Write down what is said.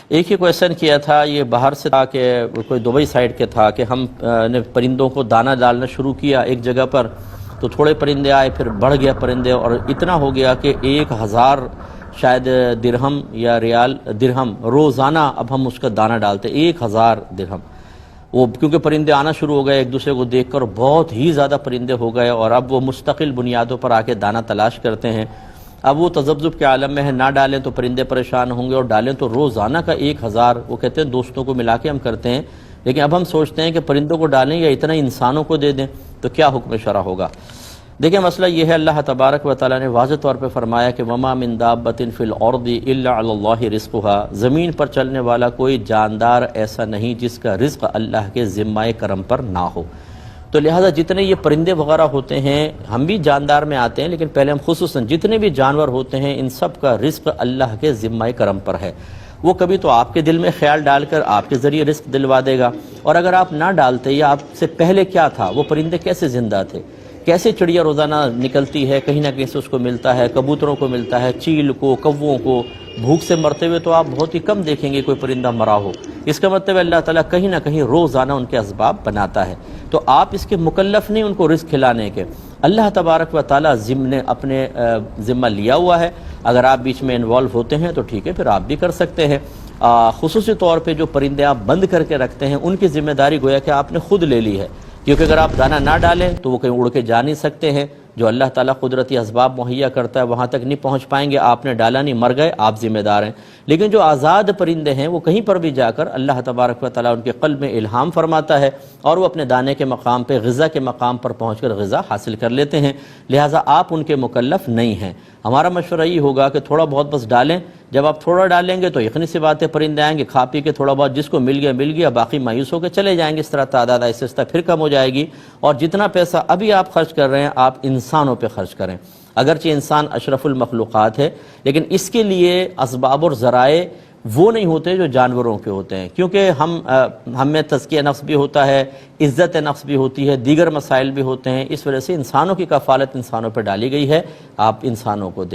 ایک ہی کویشچن کیا تھا، یہ باہر سے تھا کہ کوئی دبئی سائڈ کے تھا کہ ہم نے پرندوں کو دانہ ڈالنا شروع کیا ایک جگہ پر، تو تھوڑے پرندے آئے، پھر بڑھ گیا پرندے اور اتنا ہو گیا کہ 1000 شاید درہم یا ریال درہم روزانہ اب ہم اس کا دانہ ڈالتے، 1000 درہم۔ وہ کیونکہ پرندے آنا شروع ہو گئے ایک دوسرے کو دیکھ کر، بہت ہی زیادہ پرندے ہو گئے اور اب وہ مستقل بنیادوں پر آ کے دانہ تلاش کرتے ہیں۔ اب وہ تذبذب کے عالم میں ہے، نہ ڈالیں تو پرندے پریشان ہوں گے اور ڈالیں تو روزانہ کا 1000، وہ کہتے ہیں دوستوں کو ملا کے ہم کرتے ہیں، لیکن اب ہم سوچتے ہیں کہ پرندوں کو ڈالیں یا اتنا انسانوں کو دے دیں تو کیا حکم شرع ہوگا۔ دیکھیں مسئلہ یہ ہے، اللہ تبارک و تعالیٰ نے واضح طور پہ فرمایا کہ وما من دابۃ فی الارض الا علی اللہ رزقها، زمین پر چلنے والا کوئی جاندار ایسا نہیں جس کا رزق اللہ کے ذمہ کرم پر نہ ہو۔ تو لہٰذا جتنے یہ پرندے وغیرہ ہوتے ہیں، ہم بھی جاندار میں آتے ہیں، لیکن پہلے ہم خصوصاً جتنے بھی جانور ہوتے ہیں ان سب کا رزق اللہ کے ذمہ کرم پر ہے۔ وہ کبھی تو آپ کے دل میں خیال ڈال کر آپ کے ذریعے رزق دلوا دے گا، اور اگر آپ نہ ڈالتے یا آپ سے پہلے کیا تھا، وہ پرندے کیسے زندہ تھے، کیسے چڑیا روزانہ نکلتی ہے، کہیں نہ کہیں سے اس کو ملتا ہے، کبوتروں کو ملتا ہے، چیل کو، کووں کو، بھوک سے مرتے ہوئے تو آپ بہت ہی کم دیکھیں گے کوئی پرندہ مرا ہو۔ اس کا مطلب اللہ تعالیٰ کہیں نہ کہیں روزانہ ان کے اسباب بناتا ہے، تو آپ اس کے مکلف نہیں ان کو رزق کھلانے کے، اللہ تبارک و تعالیٰ نے اپنے ذمہ لیا ہوا ہے۔ اگر آپ بیچ میں انوالو ہوتے ہیں تو ٹھیک ہے، پھر آپ بھی کر سکتے ہیں۔ خصوصی طور پہ جو پرندے آپ بند کر کے رکھتے ہیں ان کی ذمہ داری گویا کہ آپ نے خود لے لی ہے، کیونکہ اگر آپ دانہ نہ ڈالیں تو وہ کہیں اڑ کے جا نہیں سکتے ہیں، جو اللہ تعالیٰ قدرتی اسباب مہیا کرتا ہے وہاں تک نہیں پہنچ پائیں گے، آپ نے ڈالا نہیں، مر گئے، آپ ذمہ دار ہیں۔ لیکن جو آزاد پرندے ہیں وہ کہیں پر بھی جا کر اللہ تبارک و تعالیٰ ان کے قلب میں الہام فرماتا ہے اور وہ اپنے دانے کے مقام پہ، غذا کے مقام پر پہنچ کر غذا حاصل کر لیتے ہیں، لہٰذا آپ ان کے مکلف نہیں ہیں۔ ہمارا مشورہ یہ ہوگا کہ تھوڑا بہت بس ڈالیں، جب آپ تھوڑا ڈالیں گے تو یقینی سی بات ہے پرندے آئیں گے، کھا پی کے تھوڑا بہت جس کو مل گیا، باقی مایوس ہو کے چلے جائیں گے، اس طرح تعداد آہستہ آہستہ پھر کم ہو جائے گی، اور جتنا پیسہ ابھی آپ خرچ کر رہے ہیں آپ انسانوں پہ خرچ کریں۔ اگرچہ انسان اشرف المخلوقات ہے، لیکن اس کے لیے اسباب اور ذرائع وہ نہیں ہوتے جو جانوروں کے ہوتے ہیں، کیونکہ ہم میں تزکیہ نفس بھی ہوتا ہے، عزت نفس بھی ہوتی ہے، دیگر مسائل بھی ہوتے ہیں، اس وجہ سے انسانوں کی کفالت انسانوں پہ ڈالی گئی ہے، آپ انسانوں کو دیں۔